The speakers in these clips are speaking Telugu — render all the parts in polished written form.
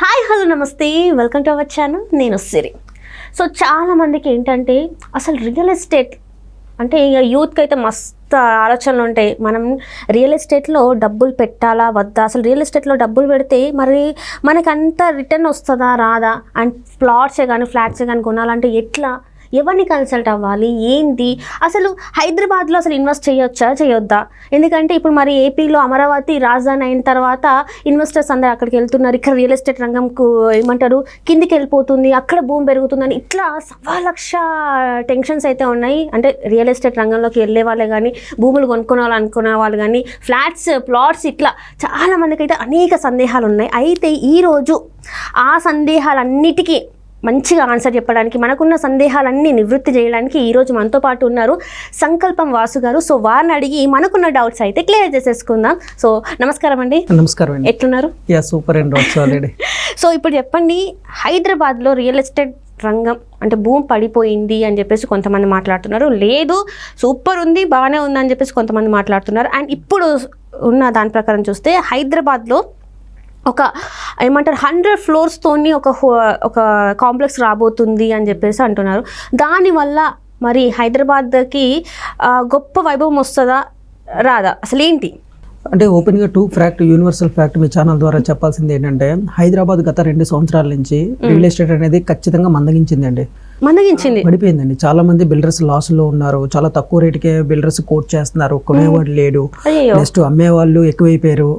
హాయ్ హలో నమస్తే, వెల్కమ్ టు అవర్ ఛానల్. నేను సిరి. సో చాలామందికి ఏంటంటే అసలు రియల్ ఎస్టేట్ అంటే ఇక యూత్కి అయితే మస్తు ఆలోచనలు ఉంటాయి. మనం రియల్ ఎస్టేట్లో డబ్బులు పెట్టాలా వద్దా, అసలు రియల్ ఎస్టేట్లో డబ్బులు పెడితే మరి మనకు అంత రిటర్న్ వస్తుందా రాదా, అండ్ ప్లాట్సే కానీ ఫ్లాట్సే కానీ కొనాలంటే ఎట్లా, ఎవరిని కన్సల్ట్ అవ్వాలి, ఏంటి అసలు హైదరాబాద్లో అసలు ఇన్వెస్ట్ చేయొద్దా? ఎందుకంటే ఇప్పుడు మరి ఏపీలో అమరావతి రాజధాని అయిన తర్వాత ఇన్వెస్టర్స్ అందరూ అక్కడికి వెళ్తున్నారు. ఇక్కడ రియల్ ఎస్టేట్ రంగంకు ఏమంటారు కిందికి వెళ్ళిపోతుంది, అక్కడ భూమి పెరుగుతుందని ఇట్లా 1,00,000 టెన్షన్స్ అయితే ఉన్నాయి. అంటే రియల్ ఎస్టేట్ రంగంలోకి వెళ్ళే వాళ్ళే కానీ, భూములు కొనుక్కునే వాళ్ళు కానీ, ఫ్లాట్స్ ప్లాట్స్ ఇట్లా చాలామందికి అయితే అనేక సందేహాలు ఉన్నాయి. అయితే ఈరోజు ఆ సందేహాలన్నిటికీ మంచిగా ఆన్సర్ చెప్పడానికి, మనకున్న సందేహాలన్నీ నివృత్తి చేయడానికి ఈరోజు మనతో పాటు ఉన్నారు సంకల్పం వాసు గారు. సో వారిని అడిగి మనకున్న డౌట్స్ అయితే క్లియర్ చేసేసుకుందాం. సో నమస్కారం అండి. నమస్కారం అండి. ఎట్లున్నారు? సూపర్ అండి. ఆల్రెడీ సో ఇప్పుడు చెప్పండి, హైదరాబాద్లో రియల్ ఎస్టేట్ రంగం అంటే భూమి పడిపోయింది అని చెప్పేసి కొంతమంది మాట్లాడుతున్నారు, లేదు సూపర్ ఉంది బాగానే ఉంది అని చెప్పేసి కొంతమంది మాట్లాడుతున్నారు. అండ్ ఇప్పుడు ఉన్న దాని ప్రకారం చూస్తే హైదరాబాద్లో ఒక ఏమంటారు 100 ఫ్లోర్స్తోని ఒక కాంప్లెక్స్ రాబోతుంది అని చెప్పేసి అంటున్నారు. దానివల్ల మరి హైదరాబాద్కి గొప్ప వైభవం వస్తుందా రాదా, అసలు ఏంటి? అంటే ఓపెన్గా యూనివర్సల్ ఫ్యాక్ట్ మీ ఛానల్ ద్వారా చెప్పాల్సింది ఏంటంటే, హైదరాబాద్ గత 2 సంవత్సరాల నుంచి రియల్ ఎస్టేట్ అనేది ఖచ్చితంగా మందగించిందండి, పడిపోయిందండి. చాలా మంది బిల్డర్స్ లాస్ లో ఉన్నారు, చాలా తక్కువ రేటుకే బిల్డర్స్ కోట్ చేస్తున్నారు, కొనేవాడు లేడు, నెక్స్ట్ అమ్మేవాళ్ళు ఎక్కువైపోయారు.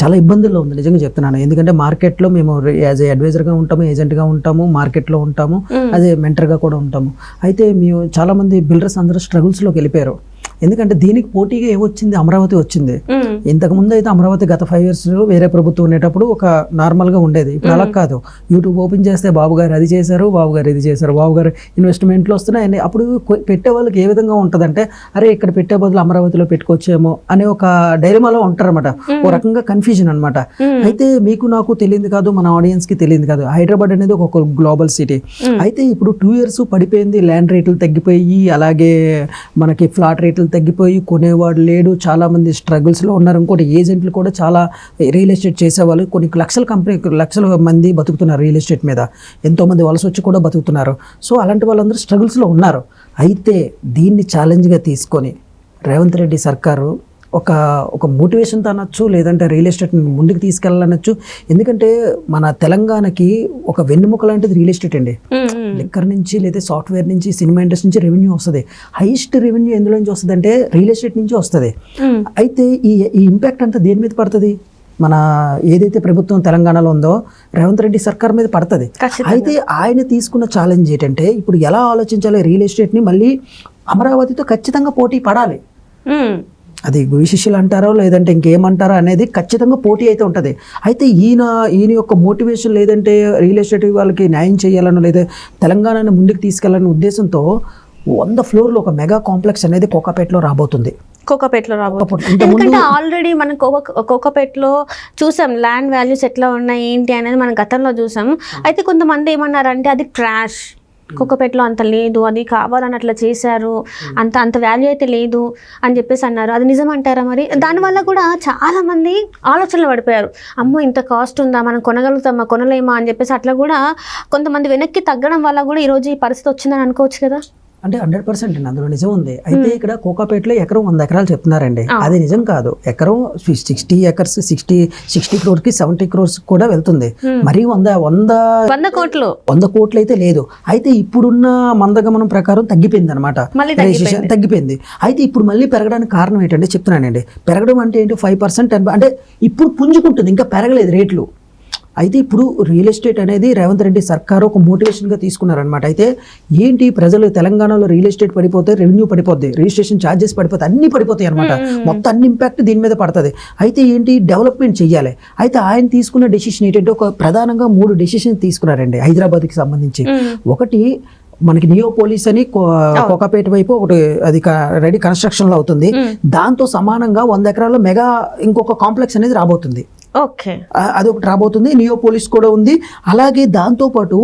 చాలా ఇబ్బందుల్లో ఉంది నిజంగా చెప్తున్నాను. ఎందుకంటే మార్కెట్ లో మేము యాజ్ ఏ అడ్వైజర్ గా ఉంటాము, ఏజెంట్ గా ఉంటాము, మార్కెట్ లో ఉంటాము, అదే మెంటర్ గా కూడా ఉంటాము. అయితే మేము చాలా మంది బిల్డర్స్ అందరూ స్ట్రగుల్స్ లోకి వెళ్ళిపోయారు. ఎందుకంటే దీనికి పోటీగా ఏమొచ్చింది, అమరావతి వచ్చింది. ఇంతకు ముందు అయితే అమరావతి గత 5 years వేరే ప్రభుత్వం ఉండేటప్పుడు ఒక నార్మల్ గా ఉండేది. ఇప్పుడు అలా కాదు. యూట్యూబ్ ఓపెన్ చేస్తే బాబు గారు అది చేశారు, బాబు గారు ఇది చేశారు, బాబు గారు ఇన్వెస్ట్మెంట్లు వస్తున్నాయి. అప్పుడు పెట్టే వాళ్ళకి ఏ విధంగా ఉంటుందంటే, అరే ఇక్కడ పెట్టే బదులు అమరావతిలో పెట్టుకోవచ్చేమో అనే ఒక డైలమాలో ఉంటారన్నమాట. ఓ రకంగా కన్ఫ్యూజన్ అనమాట. అయితే మీకు నాకు తెలియదు కాదు, మన ఆడియన్స్ కి తెలియదు కాదు, హైదరాబాద్ అనేది ఒక గ్లోబల్ సిటీ. అయితే ఇప్పుడు 2 years పడిపోయింది, ల్యాండ్ రేట్లు తగ్గిపోయి, అలాగే మనకి ఫ్లాట్ రేట్లు తగ్గిపోయి, కొనేవాడు లేడు, చాలా మంది స్ట్రగుల్స్ లో ఉన్నారు. ఇంకోటి ఏజెంట్లు కూడా చాలా రియల్ ఎస్టేట్ చేసేవాళ్ళు, కొన్ని లక్షల మంది బతుకుతున్నారు రియల్ ఎస్టేట్ మీద, ఎంతో మంది వలస వచ్చి కూడా బతుకుతున్నారు. సో అలాంటి వాళ్ళందరూ స్ట్రగుల్స్ లో ఉన్నారు. అయితే దీన్ని ఛాలెంజ్ గా తీసుకొని రేవంత్ రెడ్డి సర్కారు ఒక మోటివేషన్తో అనొచ్చు, లేదంటే రియల్ ఎస్టేట్ని ముందుకు తీసుకెళ్ళాలనొచ్చు. ఎందుకంటే మన తెలంగాణకి ఒక వెన్నెముక లాంటిది రియల్ ఎస్టేట్ అండి. లిక్కర్ నుంచి లేదా సాఫ్ట్వేర్ నుంచి, సినిమా ఇండస్ట్రీ నుంచి రెవెన్యూ వస్తుంది. హైయెస్ట్ రెవెన్యూ ఎందులో నుంచి వస్తుంది అంటే రియల్ ఎస్టేట్ నుంచి వస్తుంది. అయితే ఈ ఇంపాక్ట్ అంతా దేని మీద పడుతుంది? మన ఏదైతే ప్రభుత్వం తెలంగాణలో ఉందో రేవంత్ రెడ్డి సర్కార్ మీద పడుతుంది. అయితే ఆయన తీసుకున్న ఛాలెంజ్ ఏంటంటే, ఇప్పుడు ఎలా ఆలోచించాలి రియల్ ఎస్టేట్ని మళ్ళీ అమరావతితో ఖచ్చితంగా పోటీ పడాలి. అది గురి శిష్యులు అంటారో లేదంటే ఇంకేమంటారో అనేది ఖచ్చితంగా పోటీ అయితే ఉంటుంది. అయితే ఈయన యొక్క మోటివేషన్ లేదంటే రియల్ ఎస్టేట్ వాళ్ళకి న్యాయం చేయాలనో లేదా తెలంగాణని ముందుకు తీసుకెళ్లాలనే ఉద్దేశంతో 100 floorలు ఒక మెగా కాంప్లెక్స్ అనేది కోకాపేటలో రాబోతుంది. ఎందుకంటే ఆల్రెడీ మనం కోకాపేటలో చూసాం ల్యాండ్ వాల్యూస్ ఎట్లా ఉన్నాయి ఏంటి అనేది మనం గతంలో చూసాం. అయితే కొంతమంది ఏమన్నారంటే అది ట్రాష్, కోకాపేటలో అంత లేదు, అది కావాలని అట్లా చేశారు, అంత వాల్యూ అయితే లేదు అని చెప్పేసి అన్నారు. అది నిజం అంటారా? మరి దానివల్ల కూడా చాలా మంది ఆలోచనలు పడిపోయారు, అమ్మో ఇంత కాస్ట్ ఉందా, మనం కొనగలుగుతామా కొనలేమా అని చెప్పేసి అట్లా కూడా కొంతమంది వెనక్కి తగ్గడం వల్ల కూడా ఈరోజు ఈ పరిస్థితి వచ్చిందని అనుకోవచ్చు కదా. అంటే 100% అందులో నిజం ఉంది. అయితే ఇక్కడ కోకాపేటలో ఎకరం 100 ఎకరాలు చెప్తున్నారండి, అది నిజం కాదు. ఎకరం 60 acres 60 crores 70 crores కూడా వెళ్తుంది. మరి 100 కోట్లు అయితే లేదు. అయితే ఇప్పుడున్న మందగమనం ప్రకారం తగ్గిపోయింది అనమాట, తగ్గిపోయింది. అయితే ఇప్పుడు మళ్ళీ పెరగడానికి కారణం ఏంటంటే చెప్తున్నానండి, పెరగడం అంటే ఏంటి 5% అంటే ఇప్పుడు పుంజుకుంటుంది, ఇంకా పెరగలేదు రేట్లు. అయితే ఇప్పుడు రియల్ ఎస్టేట్ అనేది రేవంత్ రెడ్డి సర్కారు ఒక మోటివేషన్గా తీసుకున్నారనమాట. అయితే ఏంటి, ప్రజలు తెలంగాణలో రియల్ ఎస్టేట్ పడిపోతే రెవెన్యూ పడిపోద్ది, రిజిస్ట్రేషన్ ఛార్జెస్ పడిపోతాయి, అన్నీ పడిపోతాయి అనమాట. మొత్తం అన్ని ఇంపాక్ట్ దీని మీద పడుతుంది. అయితే ఏంటి, డెవలప్మెంట్ చెయ్యాలి. అయితే ఆయన తీసుకున్న డెసిషన్ ఏంటంటే ఒక ప్రధానంగా 3 డెసిషన్ తీసుకున్నారండి హైదరాబాద్కి సంబంధించి. ఒకటి మనకి నియోపోలిస్ అని కోకాపేట వైపు ఒకటి అది రెడీ కన్స్ట్రక్షన్ లో అవుతుంది. దాంతో సమానంగా 100 ఎకరాల్లో మెగా ఇంకొక కాంప్లెక్స్ అనేది రాబోతుంది. అది ఒకటి రాబోతుంది. నియోపోలిస్ కూడా ఉంది. అలాగే దాంతోపాటు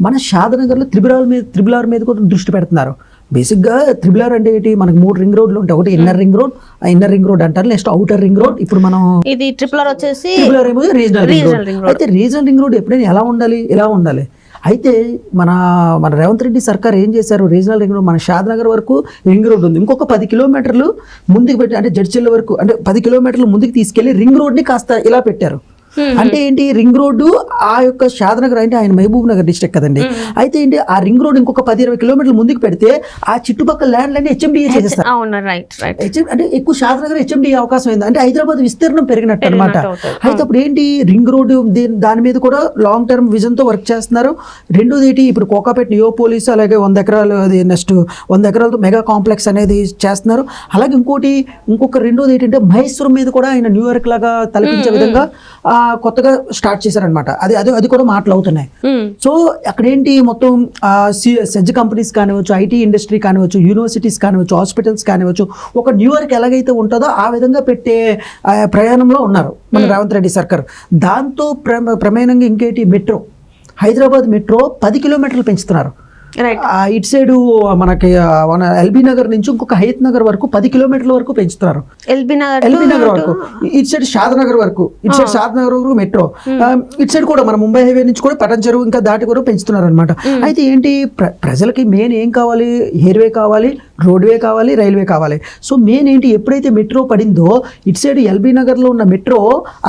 మన షాదనగర్లో త్రిబుల్ ఆర్ మీద కూడా దృష్టి పెడుతున్నారు. బేసిక్గా త్రిబుల్ ఆర్ అంటే ఏంటి, మనకి 3 రింగ్ రోడ్లు ఉంటాయి. ఒకటి ఇన్నర్ రింగ్ రోడ్, ఆ ఇన్నర్ రింగ్ రోడ్ అంటారు. Next outer ring road. ఇప్పుడు మనం ఇది ట్రిపుల్ ఆర్ వచ్చేసి ట్రిపుల్ ఆర్ ఏమో regional ring regional road. Ring road. అయితే రీజనల్ రింగ్ రోడ్ ఎప్పుడైనా ఎలా ఉండాలి, ఇలా ఉండాలి. అయితే మన రేవంత్ రెడ్డి సర్కార్ ఏం చేశారు, రీజనల్ రింగ్ రోడ్ మన షాద్ నగర్ వరకు రింగ్ రోడ్ ఉంది, ఇంకొక 10 కిలోమీటర్లు ముందుకు పెట్టి, అంటే జడ్చర్ల వరకు, అంటే 10 కిలోమీటర్లు ముందుకు తీసుకెళ్లి రింగ్ రోడ్ని కాస్త ఇలా పెట్టారు. అంటే ఏంటి, రింగ్ రోడ్డు ఆ యొక్క షాద్ నగర్ అంటే ఆయన మహబూబ్ నగర్ డిస్ట్రిక్ట్ కదండి. అయితే ఏంటి, ఆ రింగ్ రోడ్ ఇంకొక 10-20 కిలోమీటర్లు ముందుకు పెడితే ఆ చుట్టుపక్కల ల్యాండ్లన్నీ హెచ్ఎండిఏ చేసేస్తారు. అవును, రైట్. అంటే ఎక్కువ షాద్ నగర్ హెచ్ఎండిఏ అవకాశం అయింది, అంటే హైదరాబాద్ విస్తీర్ణం పెరిగినట్టు అనమాట. అయితే అప్పుడు ఏంటి, రింగ్ రోడ్డు దాని మీద కూడా లాంగ్ టర్మ్ విజన్ తో వర్క్ చేస్తున్నారు. రెండోది ఏంటి, ఇప్పుడు కోకాపేట నియోపోలిస్ అలాగే 100 ఎకరాలు, అది నెక్స్ట్ 100 ఎకరాలతో మెగా కాంప్లెక్స్ అనేది చేస్తున్నారు. అలాగే ఇంకొక రెండోది ఏంటంటే మహేశ్వరం మీద కూడా ఆయన న్యూయార్క్ లాగా తలపించే విధంగా కొత్తగా స్టార్ట్ చేశారనమాట. అది కూడా మాటలు అవుతున్నాయి. సో అక్కడేంటి, మొత్తం సెజ్ కంపెనీస్ కానివచ్చు, ఐటీ ఇండస్ట్రీ కానివచ్చు, యూనివర్సిటీస్ కానివచ్చు, హాస్పిటల్స్ కానివచ్చు, ఒక న్యూయార్క్ ఎలాగైతే ఉంటుందో ఆ విధంగా పెట్టే ప్రయాణంలో ఉన్నారు మన రేవంత్ రెడ్డి సర్కార్. దాంతో ప్రమేయంగా ఇంకేంటి, మెట్రో, హైదరాబాద్ మెట్రో 10 కిలోమీటర్లు పెంచుతున్నారు. ఇటు సైడ్ మనకి మన ఎల్బీ నగర్ నుంచి ఇంకొక హయత్ నగర్ వరకు 10 కిలోమీటర్ల వరకు పెంచుతున్నారు. ఎల్బీ నగర్ వరకు, ఇటు సైడ్ షాద్ నగర్ వరకు, ఇటు సైడ్ షాద్ నగర్ వరకు మెట్రో, ఇటు సైడ్ కూడా మన ముంబై హైవే నుంచి కూడా పటన్ చెరువు ఇంకా దాటి కూడా పెంచుతున్నారు అనమాట. అయితే ఏంటి, ప్రజలకి మెయిన్ ఏం కావాలి, ఎయిర్వే కావాలి, రోడ్వే కావాలి, రైల్వే కావాలి. సో మెయిన్ ఏంటి, ఎప్పుడైతే మెట్రో పడిందో ఇటు సైడ్ ఎల్బీ నగర్లో ఉన్న మెట్రో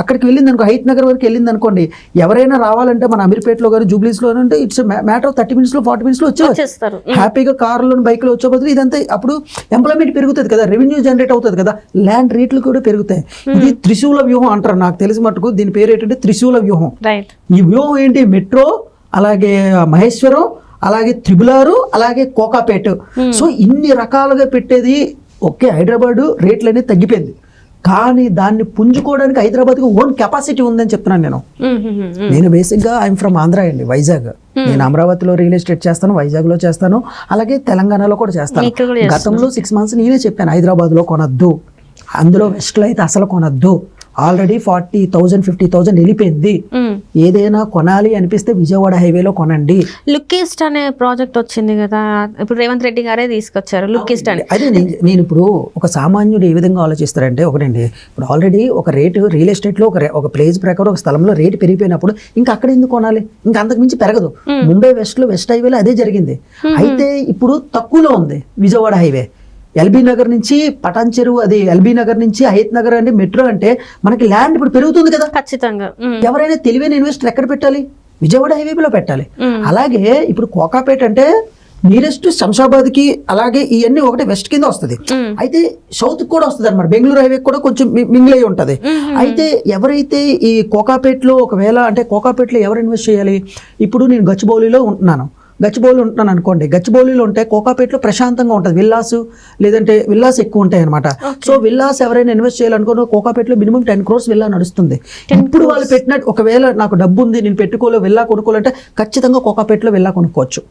అక్కడికి వెళ్ళింది అనుకో, హయత్ నగర్ వరకు వెళ్ళింది అనుకోండి, ఎవరైనా రావాలంటే మన అమీర్పేటలో కానీ జూబ్లీస్లో అంటే ఇట్స్ మ్యాటర్ ఆఫ్ 30 మినిట్స్లో 40 మినిట్స్లో వచ్చేస్తారు. హ్యాపీగా కార్లో బైక్లో వచ్చే బదులు ఇదంతా అప్పుడు ఎంప్లాయ్మెంట్ పెరుగుతుంది కదా, రెవెన్యూ జనరేట్ అవుతుంది కదా, ల్యాండ్ రేట్లు కూడా పెరుగుతాయి. ఇది త్రిశూల వ్యూహం అంటారు, నాకు తెలిసి మటుకు దీని పేరు ఏంటంటే త్రిశూల వ్యూహం. ఈ వ్యూహం ఏంటి, మెట్రో, అలాగే మహేశ్వరం, అలాగే త్రిబుల్ ఆర్, అలాగే కోకాపేట. సో ఇన్ని రకాలుగా పెట్టేది. ఓకే, హైదరాబాద్ రేట్లు అనేది తగ్గిపోయింది, కానీ దాన్ని పుంజుకోవడానికి హైదరాబాద్కి ఓన్ కెపాసిటీ ఉందని చెప్తున్నాను నేను బేసిక్గా ఐఎమ్ ఫ్రమ్ ఆంధ్ర అండి, వైజాగ్. నేను అమరావతిలో రియల్ ఎస్టేట్ చేస్తాను, వైజాగ్లో చేస్తాను, అలాగే తెలంగాణలో కూడా చేస్తాను. గతంలో 6 months నేనే చెప్పాను హైదరాబాద్లో కొనద్దు, అందులో వెస్ట్లో అయితే అసలు కొనద్దు, ఆల్రెడీ 40,000 50,000 వెళ్ళిపోయింది. ఏదైనా కొనాలి అనిపిస్తే విజయవాడ హైవేలో కొనండి. లుక్ ఈస్ట్ అనే ప్రాజెక్ట్ వచ్చింది కదా, ఇప్పుడు రేవంత్ రెడ్డి గారే తీసుకొచ్చారు లుక్ ఈస్ట్ అని. అదే నేను ఇప్పుడు ఒక సామాన్యుడు ఏ విధంగా ఆలోచిస్తారంటే, ఒకటండి, ఇప్పుడు ఆల్రెడీ ఒక రేటు రియల్ ఎస్టేట్లో ఒక ప్లేస్ ప్రకారం ఒక స్థలంలో రేటు పెరిగిపోయినప్పుడు ఇంకా అక్కడ ఎందుకు కొనాలి, ఇంకా అంతకు మించి పెరగదు. ముంబై వెస్ట్ హైవేలో అదే జరిగింది. అయితే ఇప్పుడు తక్కువలో ఉంది విజయవాడ హైవే. ఎల్బీ నగర్ నుంచి పటాన్ చెరువు, అది ఎల్బీ నగర్ నుంచి హయత్ నగర్ అంటే మెట్రో అంటే మనకి ల్యాండ్ ఇప్పుడు పెరుగుతుంది కదా. ఖచ్చితంగా ఎవరైనా తెలివైన ఇన్వెస్టర్ ఎక్కడ పెట్టాలి, విజయవాడ హైవేలో పెట్టాలి. అలాగే ఇప్పుడు కోకాపేట అంటే నియరెస్ట్ శంషాబాద్ కి, అలాగే ఇవన్నీ ఒకటి వెస్ట్ కింద వస్తుంది. అయితే సౌత్ కూడా వస్తుంది అనమాట, బెంగళూరు హైవే కూడా కొంచెం మింగిల్ అయి ఉంటుంది. అయితే ఎవరైతే ఈ కోకాపేటలో ఒకవేళ, అంటే కోకాపేటలో ఎవరు ఇన్వెస్ట్ చేయాలి, ఇప్పుడు నేను గచ్చిబౌలిలో ఉంటున్నాను అనుకోండి, గచ్చిబౌలిలో ఉంటే కోకాపేటలో ప్రశాంతంగా ఉంటుంది, లేదంటే విల్లాస్ ఎక్కువ ఉంటాయి అనమాట. సో విల్లాస్ ఎవరైనా ఇన్వెస్ట్ చేయాలనుకున్న కోకాపేటలో మినిమం 10 crores విల్లా నడుస్తుంది. ఇప్పుడు వాళ్ళు పెట్టినట్టు, ఒకవేళ నాకు డబ్బు ఉంది నేను విల్లా కొనుక్కోవాలంటే ఖచ్చితంగా కోకాపేటలో విల్లా కొనుక్కోవచ్చు.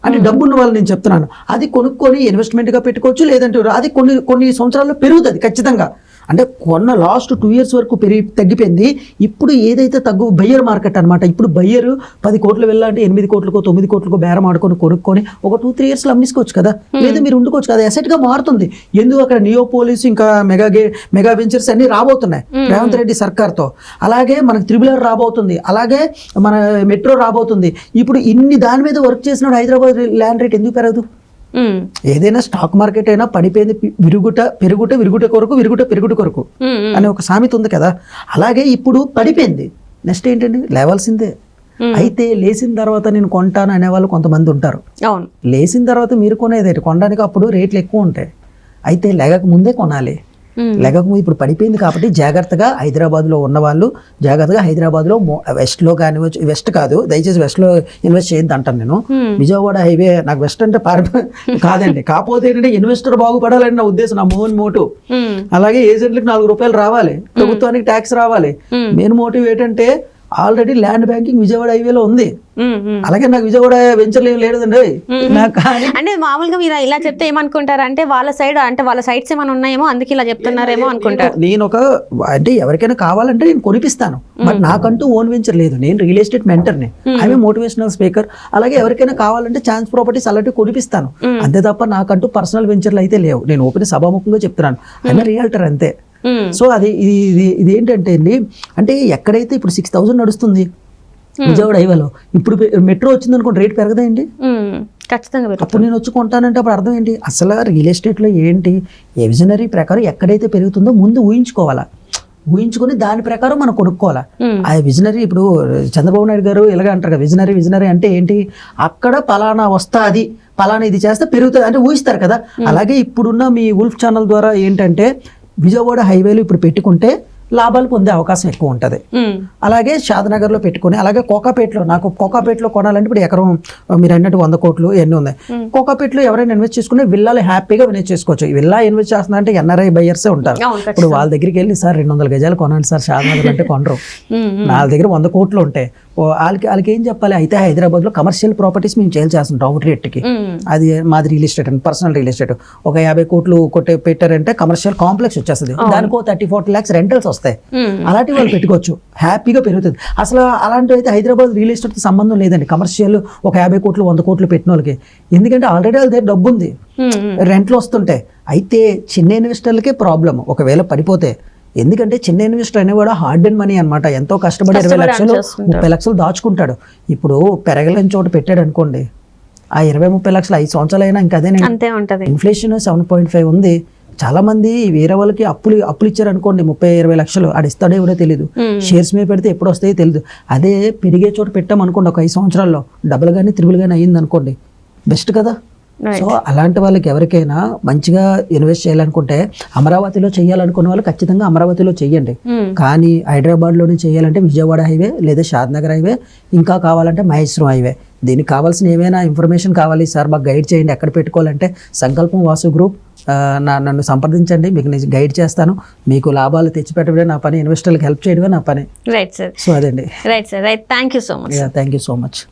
అంటే డబ్బున్న వాళ్ళు నేను చెప్తున్నాను, అది కొనుక్కొని ఇన్వెస్ట్మెంట్గా పెట్టుకోవచ్చు, లేదంటే అది కొన్ని సంవత్సరాల్లో పెరుగుతుంది ఖచ్చితంగా. అంటే కొన్న లాస్ట్ 2 years వరకు తగ్గిపోయింది. ఇప్పుడు ఏదైతే బయ్యర్ మార్కెట్ అనమాట. ఇప్పుడు బయ్యర్ 10 కోట్లు వెళ్ళాలంటే 8 కోట్లకో 9 కోట్లకో బేరం ఆడుకొని కొనుక్కొని ఒక 2-3 yearsలో అమ్మేసుకోవచ్చు కదా, లేదా మీరు ఉండుకోవచ్చు కదా, అసెట్గా మారుతుంది. ఎందుకు అక్కడ నియోపోలిస్ ఇంకా మెగా వెంచర్స్ అన్ని రాబోతున్నాయి రేవంత్ రెడ్డి సర్కార్తో. అలాగే మనకు త్రిబుల్ ఆర్ రాబోతుంది, అలాగే మన మెట్రో రాబోతుంది. ఇప్పుడు ఇన్ని దాని మీద వర్క్ చేసినప్పుడు హైదరాబాద్ ల్యాండ్ రేట్ ఎందుకు పెరగదు? ఏదైనా స్టాక్ మార్కెట్ అయినా పడిపోయింది, పెరుగుట కొరకు అనే ఒక సామెత ఉంది కదా. అలాగే ఇప్పుడు పడిపోయింది, నెక్స్ట్ ఏంటండి, లేవాల్సిందే. అయితే లేచిన తర్వాత నేను కొంటాను అనేవాళ్ళు కొంతమంది ఉంటారు. లేచిన తర్వాత మీరు కొనేది కొనడానికి అప్పుడు రేట్లు ఎక్కువ ఉంటాయి. అయితే లేక ముందే కొనాలి. లేకపోతే ఇప్పుడు పడిపోయింది కాబట్టి జాగ్రత్తగా హైదరాబాద్లో ఉన్నవాళ్ళు జాగ్రత్తగా హైదరాబాద్లో వెస్ట్లో కానివచ్చు, వెస్ట్ కాదు దయచేసి వెస్ట్లో ఇన్వెస్ట్ చేయొద్దు అంటాను నేను. విజయవాడ హైవే నాకు వెస్ట్ అంటే కాదండి, కాకపోతే ఏంటంటే ఇన్వెస్టర్ బాగుపడాలని నా ఉద్దేశం, నా మోటివ్. అలాగే ఏజెంట్లకు 4 రూపాయలు రావాలి, ప్రభుత్వానికి ట్యాక్స్ రావాలి. మెయిన్ మోటివ్ ఏంటంటే ఆల్రెడీ ల్యాండ్ బ్యాంకింగ్ విజయవాడ హైవేలో ఉంది. అలాగే నాకు విజయవాడ వెంచర్లు ఏం లేదండి నాకు. కానీ అంటే మామూలుగా మీరు ఇలా చెప్తే ఏమనుకుంటారు అంటే వాళ్ళ సైడ్స్ ఏమైనా ఉన్నాయేమో అందుకే ఇలా చెప్తున్నారేమో అనుకుంటారు. నేను అంటే ఎవరికైనా కావాలంటే నేను కొనిపిస్తాను, బట్ నాకంటూ ఓన్ వెంచర్ లేదు. నేను రియల్ ఎస్టేట్ మెంటర్ని, ఐఎమ్ మోటివేషనల్ స్పీకర్. అలాగే ఎవరికైనా కావాలంటే ఛాన్స్ ప్రాపర్టీస్ అలాంటివి కొనిపిస్తాను, అంతే తప్ప నాకంటూ పర్సనల్ వెంచర్లు అయితే లేవు. నేను ఓపెన్ సభాముఖంగా చెప్తున్నాను, ఐఎమ్ రియల్టర్ అంతే. సో అది ఇది ఏంటంటే అండి, అంటే ఎక్కడైతే ఇప్పుడు 6,000 నడుస్తుంది విజయవాడ హైవేలో, ఇప్పుడు మెట్రో వచ్చింది అనుకోండి రేట్ పెరగదండి ఖచ్చితంగా. అప్పుడు నేను వచ్చి కొంటానంటే అప్పుడు అర్థం ఏంటి, అసలు రియల్ ఎస్టేట్లో ఏంటి ఏ విజనరీ ప్రకారం ఎక్కడైతే పెరుగుతుందో ముందు ఊహించుకొని దాని ప్రకారం మనం కొనుక్కోవాలా. ఆ విజనరీ ఇప్పుడు చంద్రబాబు నాయుడు గారు ఇలాగ అంటారు కదా, విజనరీ అంటే ఏంటి, అక్కడ పలానా వస్తుంది, పలానా ఇది చేస్తే పెరుగుతుంది అంటే ఊహిస్తారు కదా. అలాగే ఇప్పుడున్న మీ ఉల్ఫ్ ఛానల్ ద్వారా ఏంటంటే విజయవాడ హైవేలు ఇప్పుడు పెట్టుకుంటే లాభాలు పొందే అవకాశం ఎక్కువ ఉంటుంది. అలాగే షాద్నగర్లో పెట్టుకుని, అలాగే కోకాపేటలో కొనాలంటే ఇప్పుడు ఎకరం మీరు అన్నట్టు 100 కోట్లు ఎన్ని ఉన్నాయి. కోకాపేటలో ఎవరైనా ఇన్వెస్ట్ చేసుకునే విల్లాలు హ్యాపీగా ఇన్వెస్ట్ చేసుకోవచ్చు. ఈ విల్లా ఇన్వెస్ట్ చేస్తున్నా అంటే NRI బయర్సే ఉంటారు. ఇప్పుడు వాళ్ళ దగ్గరికి వెళ్ళి సార్ 200 గజాలు కొనండి సార్ షాద్నగర్ అంటే కొనరు. నా దగ్గర 100 కోట్లు ఉంటాయి, వాళ్ళకి ఏం చెప్పాలి, అయితే హైదరాబాద్లో కమర్షియల్ ప్రాపర్టీస్ మేము సేల్ చేస్తుంటాం అవుట్ రేట్కి. అది మాది రియల్ ఎస్టేట్ అండి, పర్సనల్ రియల్ ఎస్టేట్. ఒక 50 కోట్లు పెట్టారంటే కమర్షియల్ కాంప్లెక్స్ వచ్చేస్తుంది, దానికో 30-40 lakhs రెంటల్స్ వస్తాయి. అలాంటి వాళ్ళు పెట్టుకోవచ్చు, హ్యాపీగా పెరుగుతుంది. అసలు అలాంటివి అయితే హైదరాబాద్ రియల్ ఎస్టేట్కి సంబంధం లేదండి. కమర్షియల్ ఒక 50 కోట్లు 100 కోట్లు పెట్టిన వాళ్ళకి, ఎందుకంటే ఆల్రెడీ వాళ్ళ దగ్గర డబ్బు ఉంది, రెంట్లు వస్తుంటాయి. అయితే చిన్న ఇన్వెస్టర్లకే ప్రాబ్లం ఒకవేళ పడిపోతే. ఎందుకంటే చిన్న ఇన్వెస్టర్ అనేవాడు హార్డ్ అండ్ మనీ అనమాట, ఎంతో కష్టపడి 20 లక్షలు 30 లక్షలు దాచుకుంటాడు. ఇప్పుడు పెరగలేని చోట పెట్టాడు అనుకోండి, ఆ 20-30 లక్షలు 5 సంవత్సరాలు అయినా ఇంకా అదే ఉంటుంది. ఇన్ఫ్లేషన్ 7.5 ఉంది. చాలా మంది వేరే వాళ్ళకి అప్పులు ఇచ్చారు అనుకోండి 30-20 లక్షలు, ఆడు ఇస్తాడో ఎవరో తెలియదు. షేర్స్ మీద పెడితే ఎప్పుడు వస్తాయో తెలియదు. అదే పెరిగే చోట పెట్టాం అనుకోండి, ఒక 5 సంవత్సరాల్లో డబుల్ కానీ త్రిబుల్ కానీ అయ్యింది అనుకోండి, బెస్ట్ కదా. సో అలాంటి వాళ్ళకి ఎవరికైనా మంచిగా ఇన్వెస్ట్ చేయాలనుకుంటే అమరావతిలో చేయాలనుకునే వాళ్ళు ఖచ్చితంగా అమరావతిలో చెయ్యండి. కానీ హైదరాబాద్లోనే చేయాలంటే విజయవాడ హైవే లేదా షాద్నగర్ హైవే, ఇంకా కావాలంటే మహేశ్వరం హైవే. దీనికి కావాల్సిన ఏమైనా ఇన్ఫర్మేషన్ కావాలి సార్ మాకు గైడ్ చేయండి ఎక్కడ పెట్టుకోవాలంటే సంకల్పం వాసు గ్రూప్ నన్ను సంప్రదించండి, మీకు నేను గైడ్ చేస్తాను. మీకు లాభాలు తెచ్చిపెట్టడమే నా పని, ఇన్వెస్టర్లకు హెల్ప్ చేయడమే నా పని. Right sir. సో అదండి. Right sir. Right. Thank you so much. Thank you so much.